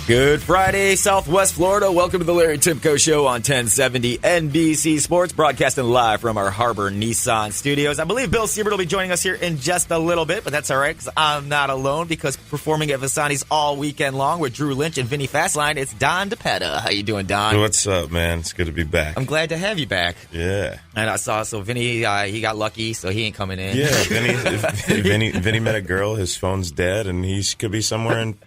Good Friday, Southwest Florida. Welcome to the Larry Timko Show on 1070 NBC Sports, broadcasting live from our Harbor Nissan studios. I believe Bill Siebert will be joining us here in just a little bit, but that's all right because I'm not alone, because performing at Vasani's all weekend long with Drew Lynch and Vinny Fastline, it's Don Dipetta. How you doing, Don? What's up, man? It's good to be back. I'm glad to have you back. Yeah. And I saw, so Vinny, he got lucky, so he ain't coming in. Yeah, Vinny met a girl, his phone's dead, and he could be somewhere in,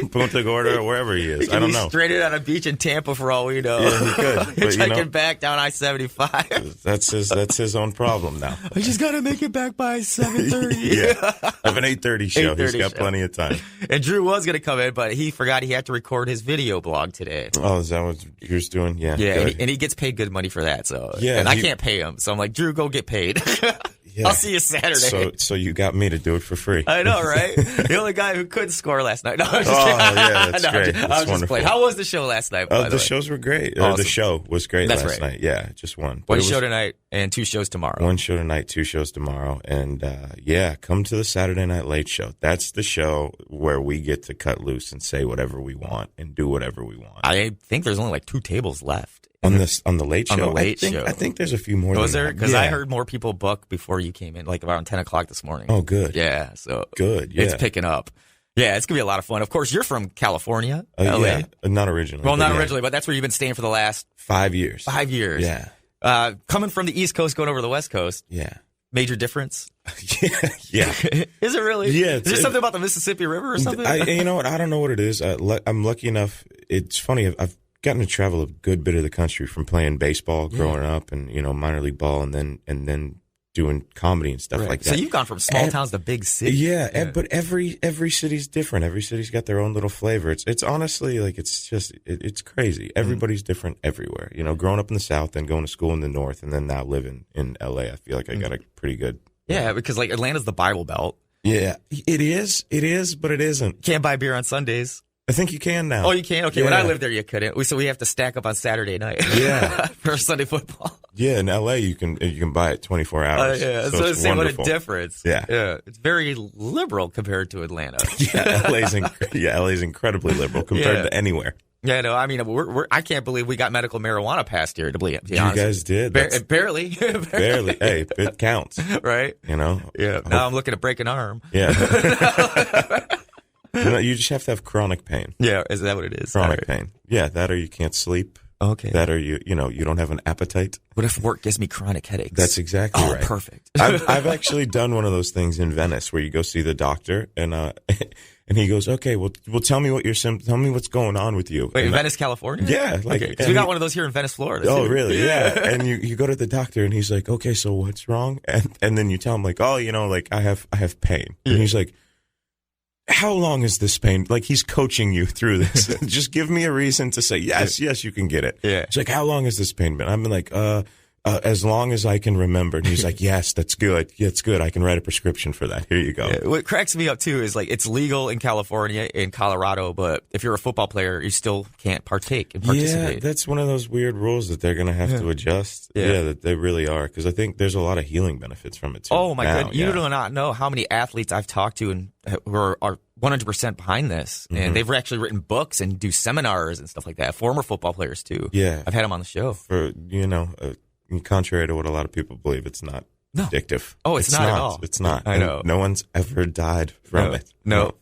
Punta Gorda or wherever he is. I don't know. Stranded on a beach in Tampa for all we know. Yeah, he could. But, Hitchhiking back down I-75. That's his own problem now. I just got to make it back by 7:30. Yeah. I have an 8:30 show. He's got plenty of time. And Drew was going to come in, but he forgot he had to record his video blog today. Oh, is that what you're doing? Yeah. Yeah, and he gets paid good money for that. So yeah, and I can't pay him. So I'm like, Drew, go get paid. Yeah. I'll see you Saturday. So you got me to do it for free. I know, right? The only guy who couldn't score last night. No, I'm just yeah, that's great. That's wonderful. How was the show last night? The shows were great. Awesome. Or the show was great last night. Yeah, just one. One show tonight and 2 shows tomorrow. One show tonight, 2 shows tomorrow. And come to the Saturday Night Late Show. That's the show where we get to cut loose and say whatever we want and do whatever we want. I think there's only like 2 tables left. On the Late Show? On the Late Show. I think there's a few more. Was there? Because I heard more people book before you came in, like around 10 o'clock this morning. Oh, good. Yeah, so good. Yeah. It's picking up. Yeah, it's going to be a lot of fun. Of course, you're from California, LA. Yeah, not originally. Well, not originally, but that's where you've been staying for the last 5 years. 5 years. Yeah. Coming from the East Coast, going over to the West Coast. Yeah. Major difference? Yeah. Is it really? Yeah. Is there something about the Mississippi River or something? You know what? I don't know what it is. I'm lucky enough. It's funny. I've gotten to travel a good bit of the country from playing baseball growing up and, minor league ball and then doing comedy and stuff like that. So you've gone from small towns to big cities. Yeah. But every city's different. Every city's got their own little flavor. It's honestly like, it's crazy. Everybody's different everywhere. Growing up in the South and going to school in the North and then now living in LA, I feel like I got a pretty good. Yeah, because like Atlanta's the Bible Belt. Yeah, it is, but it isn't. Can't buy beer on Sundays. I think you can now. Oh, you can? Okay, when I lived there, you couldn't. So we have to stack up on Saturday night. Yeah. For Sunday football. Yeah, in LA, you can buy it 24 hours. Yeah, so it's what a difference. Yeah. It's very liberal compared to Atlanta. Yeah, LA's incredibly liberal compared to anywhere. Yeah, no, I mean, I can't believe we got medical marijuana passed here, to be honest. You guys did. Barely. Barely. Hey, it counts. Right? Yeah. Now I'm looking to break an arm. Yeah. You just have to have chronic pain. Yeah, is that what it is? Chronic pain. Yeah, that or you can't sleep. Okay. That or you don't have an appetite. What if work gives me chronic headaches? That's exactly right. Perfect. I've actually done one of those things in Venice where you go see the doctor and he goes, okay, well tell me what tell me what's going on with you. Wait, in Venice, California? Yeah. Okay. We got one of those here in Venice, Florida. Oh, really? Yeah. And you go to the doctor and he's like, okay, so what's wrong? And then you tell him like, oh, I have pain. And he's like, how long is this pain? Like he's coaching you through this. Just give me a reason to say, yes, you can get it. Yeah. It's like, how long has this pain been? I'm like, as long as I can remember. And he's like, yes, that's good. Yeah, it's good. I can write a prescription for that. Here you go. Yeah. What cracks me up too is like it's legal in California, in Colorado, but if you're a football player, you still can't partake and participate. Yeah, that's one of those weird rules that they're going to have to adjust. Yeah, that they really are. Because I think there's a lot of healing benefits from it too. Oh my goodness. You do not know how many athletes I've talked to and who are 100% behind this. And they've actually written books and do seminars and stuff like that. Former football players too. Yeah. I've had them on the show. For, contrary to what a lot you believe, it's not addictive. Oh, it's not at all. It's not. I know. No one's ever died from it. No.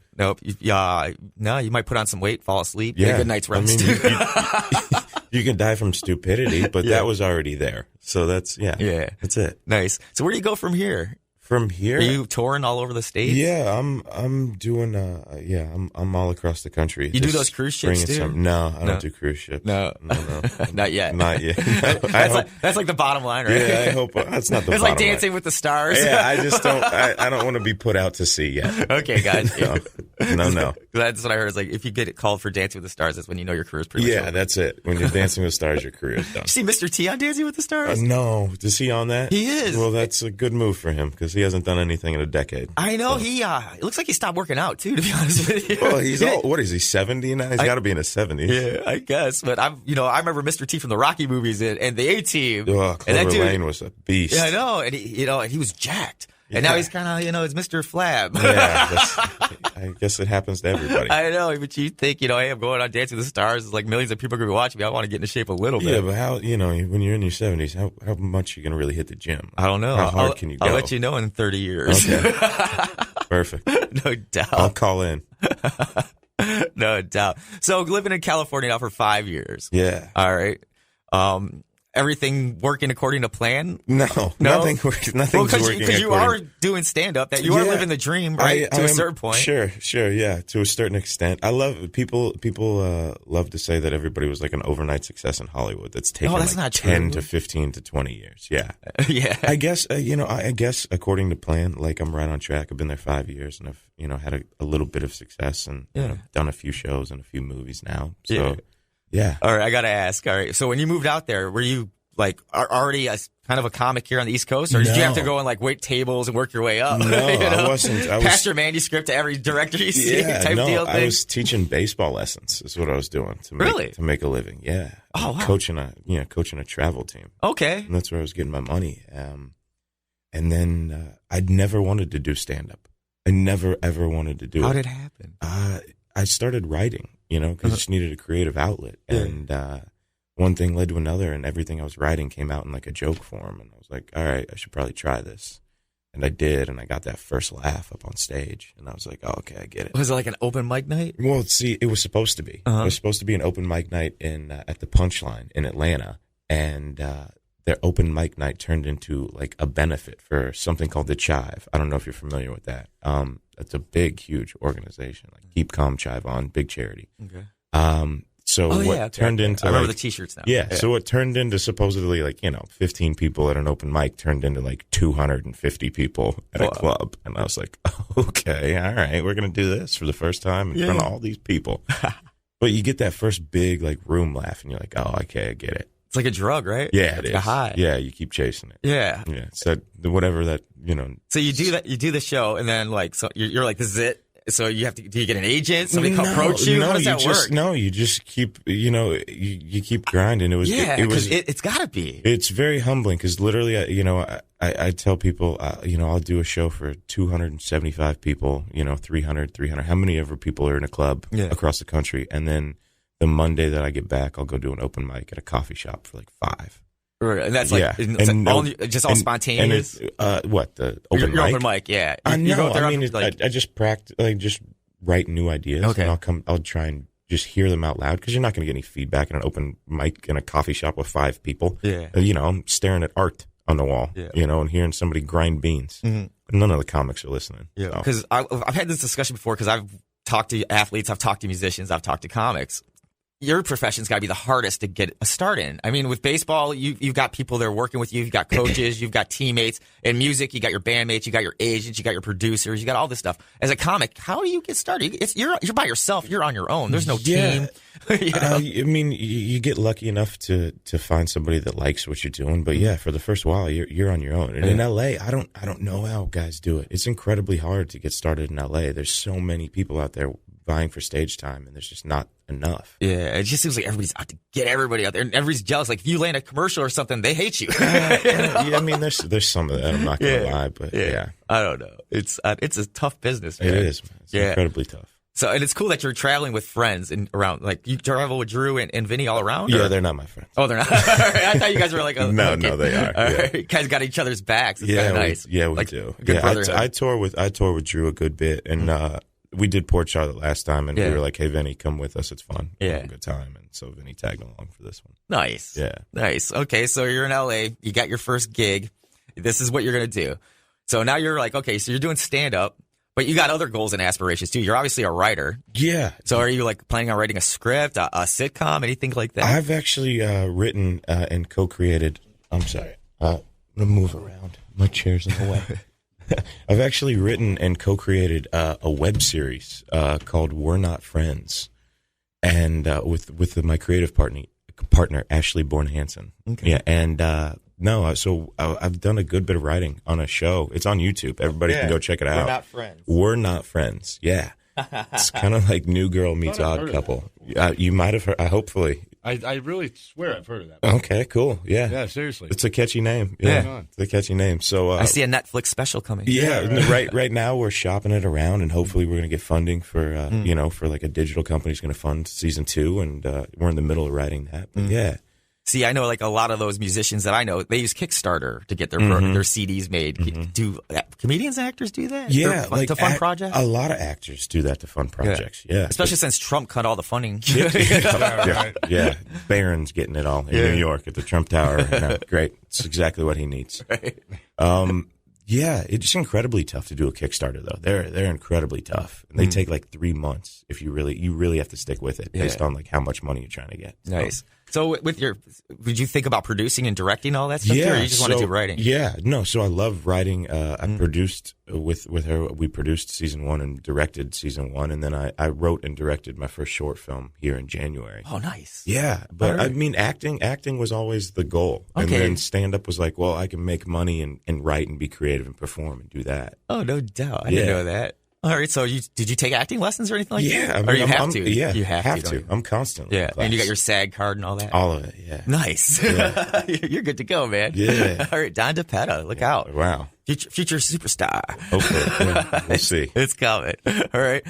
You might put on some weight, fall asleep, get a good night's rest. I mean, you can die from stupidity, but that was already there. So that's that's it. Nice. So where do you go from here? From here, are you touring all over the States? Yeah, I'm doing. I'm all across the country. You do those cruise ships too? No, I don't do cruise ships. No. Not yet. Not yet. No, that's like the bottom line, right? Yeah, I hope that's not the. It's bottom like Dancing line. with the Stars. Yeah, I just don't. I don't want to be put out to sea yet. Okay, guys. No. That's what I heard. Is like if you get called for Dancing with the Stars, that's when you know your career's pretty much over. That's it. When you're Dancing with the Stars, your career's done. Did you see Mr. T on Dancing with the Stars? No. Is he on that? He is. Well, that's a good move for him because he hasn't done anything in a decade. I know. So. It looks like he stopped working out too, to be honest with you. Well, he's what is he, 70 now? He's got to be in his 70s. Yeah, I guess. But I remember Mr. T from the Rocky movies and the A-Team. Oh, Clover Lane was a beast. Yeah, I know. And he was jacked. And now he's kind of, it's Mr. Flab. I guess it happens to everybody. I know, but you think, hey, I'm going on Dancing with the Stars. It's like millions of people are going to be watching me. I want to get into shape a little bit. Yeah, but how, when you're in your 70s, how much are you going to really hit the gym? I don't know. How hard can you go? I'll let you know in 30 years. Okay. Perfect. No doubt. I'll call in. No doubt. So living in California now for 5 years. Yeah. All right. Everything working according to plan? No, nothing's working. Because you are doing stand-up, that you are living the dream, right? To a certain point. Sure, yeah, to a certain extent. I love people love to say that everybody was like an overnight success in Hollywood. That's taken not 10 true. to 15 to 20 years. Yeah, yeah. I guess I guess according to plan, like I'm right on track. I've been there 5 years, and I've had a little bit of success, and done a few shows and a few movies now. So. Yeah. All right, I got to ask. All right, so when you moved out there, were you already kind of a comic here on the East Coast, or did you have to go and wait tables and work your way up? No, I wasn't. Pass your manuscript to every director you see type deal thing? I was teaching baseball lessons is what I was doing to make a living. Yeah. Oh, wow. Coaching a travel team. Okay. And that's where I was getting my money. And then I'd never wanted to do stand-up. I never, ever wanted to do it. How did it happen? I started writing. Because I just needed a creative outlet. Yeah. And one thing led to another, and everything I was writing came out in like a joke form. And I was like, all right, I should probably try this. And I did, and I got that first laugh up on stage. And I was like, oh, okay, I get it. Was it like an open mic night? Well, see, it was supposed to be. It was supposed to be an open mic night at the Punchline in Atlanta. And their open mic night turned into like a benefit for something called the Chive. I don't know if you're familiar with that. It's a big, huge organization. Like Keep Calm, Chive On, big charity. Okay. Turned into, I remember the T-shirts now. Yeah. So what turned into supposedly 15 people at an open mic turned into like 250 people at a club, and I was like, okay, all right, we're gonna do this for the first time in front of all these people. But you get that first big room laugh, and you're like, oh, okay, I get it. It's like a drug, right? Yeah, it's like a high. Yeah, you keep chasing it. Yeah. Yeah. So whatever that, So you do that, you do the show, and then so you're like, this is it. So do you get an agent? Somebody approach you? How does that work? No, you just keep, you keep grinding. It's gotta be. It's very humbling because literally, I tell people, I'll do a show for 275 people, 300. How many ever people are in a club across the country, and then the Monday that I get back, I'll go do an open mic at a coffee shop for 5. Right, and that's all spontaneous. And what the open your mic? Open mic, yeah. I just practice, just write new ideas. Okay. And I'll try and just hear them out loud because you're not going to get any feedback in an open mic in a coffee shop with 5 people. Yeah. I'm staring at art on the wall. Yeah. And hearing somebody grind beans. Mm-hmm. None of the comics are listening. Yeah. Because I've had this discussion before because I've talked to athletes, I've talked to musicians, I've talked to comics. Your profession's got to be the hardest to get a start in. I mean, with baseball, you've got people that are working with you. You've got coaches. You've got teammates. In music, you got your bandmates. You got your agents. You got your producers. You got all this stuff. As a comic, how do you get started? You're by yourself. You're on your own. There's no team. You get lucky enough to find somebody that likes what you're doing. But yeah, for the first while, you're on your own. And in LA, I don't know how guys do it. It's incredibly hard to get started in LA. There's so many people out there vying for stage time, and there's just not enough. Yeah, it just seems like everybody's out to get everybody out there, and everybody's jealous. Like if you land a commercial or something, they hate you. I mean, there's some of that. I'm not gonna lie, but yeah, I don't know. It's a tough business, man. It is. It's incredibly tough. So, and it's cool that you're traveling with friends and around. Like you travel with Drew and Vinny all around. Yeah, they're not my friends. Oh, they're not. I thought you guys were like, no, they are. All right. You guys got each other's backs. It's kind of nice. We do. I tour with Drew a good bit, and we did Port Charlotte last time, and we were like, hey, Vinny, come with us. It's fun. Yeah. Have a good time. And so Vinny tagged along for this one. Nice. Yeah. Nice. Okay, so you're in LA. You got your first gig. This is what you're going to do. So now you're like, okay, so you're doing stand-up, but you got other goals and aspirations, too. You're obviously a writer. Yeah. So are you like planning on writing a script, a sitcom, anything like that? I've actually written and co-created. I'm sorry. I'm going to move around. My chair's in the way. I've actually written and co-created a web series called We're Not Friends, and with my creative partner Ashley Bourne Hansen. Okay. Yeah, and so I've done a good bit of writing on a show. It's on YouTube. Everybody can go check it out. We're Not Friends. We're Not Friends. Yeah, it's kind of like New Girl meets Odd Couple. You might have heard. Hopefully, I really swear I've heard of that. Okay, cool. Yeah. Yeah, seriously. It's a catchy name. Yeah. It's a catchy name. So I see a Netflix special coming. Yeah, right now we're shopping it around, and hopefully we're going to get funding for, for like a digital company's going to fund season 2, and we're in the middle of writing that. But yeah. See, I know like a lot of those musicians that I know, they use Kickstarter to get their CDs made. Do comedians and actors do that? Yeah, to fund projects? A lot of actors do that to fund projects. Yeah. Especially since Trump cut all the funding. Yeah. Barron's getting it all in New York at the Trump Tower. Great. It's exactly what he needs. Right. Yeah, it's incredibly tough to do a Kickstarter though. They're incredibly tough. And they take like 3 months if you really have to stick with it based on like how much money you're trying to get. Nice. So would you think about producing and directing all that stuff too, or you just want to do writing? Yeah, no, so I love writing. I produced with her, we produced season 1 and directed season 1, and then I wrote and directed my first short film here in January. Oh, nice. Yeah, but I mean, acting was always the goal. Okay. And then stand-up was like, well, I can make money and write and be creative and perform and do that. Oh, no doubt. I didn't know that. All right, so did you take acting lessons or anything like that? Yeah, I mean, or you have to. Yeah, you have to. I'm constantly. Yeah, and you got your SAG card and all that. All of it. Yeah. Nice. Yeah. You're good to go, man. Yeah. All right, Don Dipetta, look out. Wow. Future superstar. Hopefully. We'll see. It's coming. All right.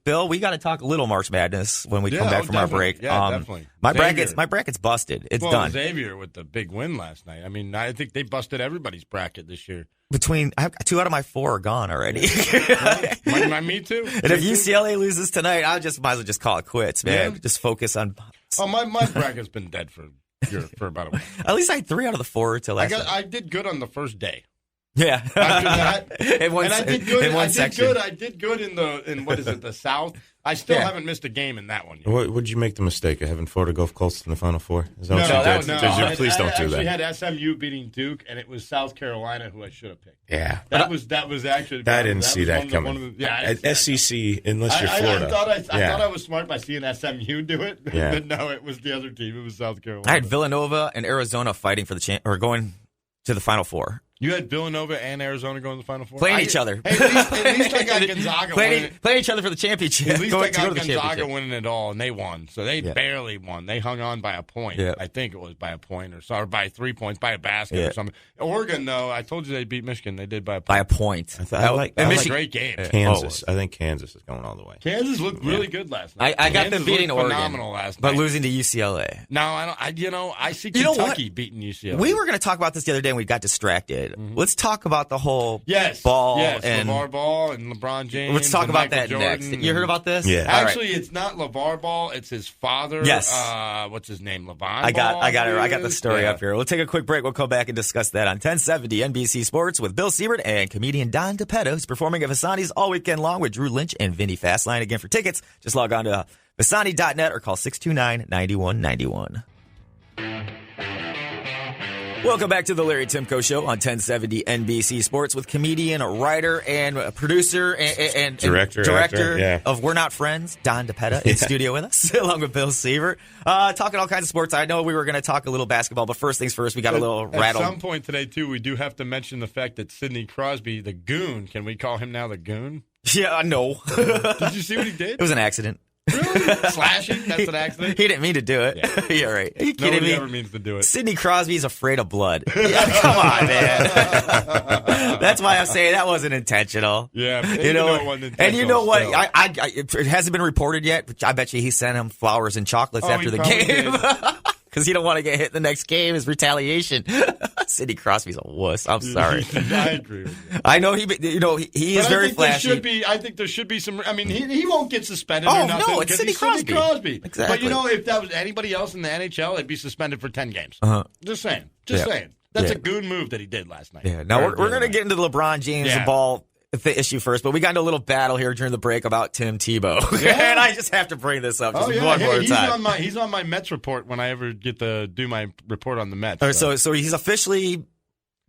Bill, we got to talk a little March Madness when we come back from our break. Yeah, definitely. My bracket's busted. It's done. Xavier with the big win last night. I mean, I think they busted everybody's bracket this year. I have 2 out of my 4 are gone already. Me too. And if UCLA loses tonight, might as well just call it quits, man. Yeah. Just focus on. Oh, my bracket's been dead for about a week. At least I had 3 out of the 4 till last. I did good on the first day. Yeah. After that, I did good. I did good in what is it, the South? I still haven't missed a game in that one yet. What would you make the mistake of having Florida Gulf Colts in the Final Four? Is that what you did? Please don't do that. I actually had SMU beating Duke, and it was South Carolina who I should have picked. Yeah, that was actually. I didn't see that coming. SEC, unless you're Florida. I thought I was smart by seeing SMU do it, but no, it was the other team. It was South Carolina. I had Villanova and Arizona fighting for or going to the Final Four. You had Villanova and Arizona going to the Final Four? Playing each other. Hey, at least I got Gonzaga winning. Playing each other for the championship. At least I got Gonzaga winning it all, and they won. So they barely won. They hung on by a point. Yeah. I think it was by a point or by 3 points, by a basket or something. Oregon, though, I told you they beat Michigan. They did by a point. By a point. That was a great game. Kansas. I think Kansas is going all the way. Kansas looked really good last night. I got them beating Oregon. Phenomenal last night. But losing to UCLA. No, I don't. I see Kentucky beating UCLA. We were going to talk about this the other day and we got distracted. Mm-hmm. Let's talk about the whole ball and LeVar Ball and LeBron James. Let's talk about that Jordan next. You heard about this? Yeah. Actually, it's not LeVar Ball. It's his father. Yes. What's his name? Levon. I got the story up here. We'll take a quick break. We'll come back and discuss that on 1070 NBC Sports with Bill Siebert and comedian Don Dipetta, who's performing at Vasani's all weekend long with Drew Lynch and Vinny Fastline. Again, for tickets, just log on to Vasani.net or call 629-9191. Welcome back to the Larry Timko Show on 1070 NBC Sports with comedian, writer, and producer and director of We're Not Friends, Don Dipetta, in studio with us, along with Bill Siebert. Talking all kinds of sports. I know we were going to talk a little basketball, but first things first, we got a little rattle. At some point today, too, we do have to mention the fact that Sidney Crosby, the Goon, can we call him now the Goon? Yeah, no. Did you see what he did? It was an accident. Really? Slashing? That's an accident? He didn't mean to do it. Yeah, right. Are you kidding me? Nobody ever means to do it. Sidney Crosby's afraid of blood. Yeah, come on, man. That's why I'm saying that wasn't intentional. Yeah, and you know what? It hasn't been reported yet, but I bet you he sent him flowers and chocolates after the game. Because he don't want to get hit the next game as retaliation. Sidney Crosby's a wuss. I'm sorry. I agree with you. I know he is very flashy. I think there should be some. I mean, he won't get suspended or nothing. No, it's Sidney Crosby. Exactly. But if that was anybody else in the NHL, they'd be suspended for 10 games. Just saying. Saying. That's a goon move that he did last night. Yeah. Now we're going to get into the LeBron James ball. The issue first, but we got into a little battle here during the break about Tim Tebow, and I just have to bring this up one more time. He's on my Mets report when I ever get to do my report on the Mets. So he's officially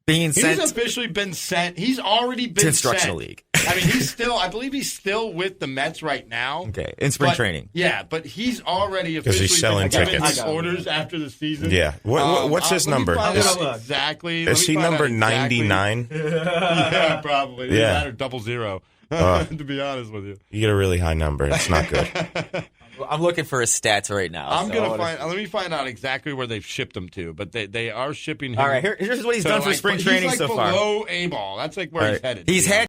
being sent. He's officially been sent. He's already been to Instructional League. I mean, I believe he's still with the Mets right now. Okay, in spring training. Yeah, but he's already officially selling tickets. Orders after the season. Yeah. What's his number? Exactly. Is he number 99? Yeah, probably. Yeah. Or 00. To be honest with you. You get a really high number. It's not good. I'm looking for his stats right now. Let me find out exactly where they've shipped him to, but they are shipping him. All right, here's what he's done for spring training so far. Below A-ball. That's like where he's headed. He's had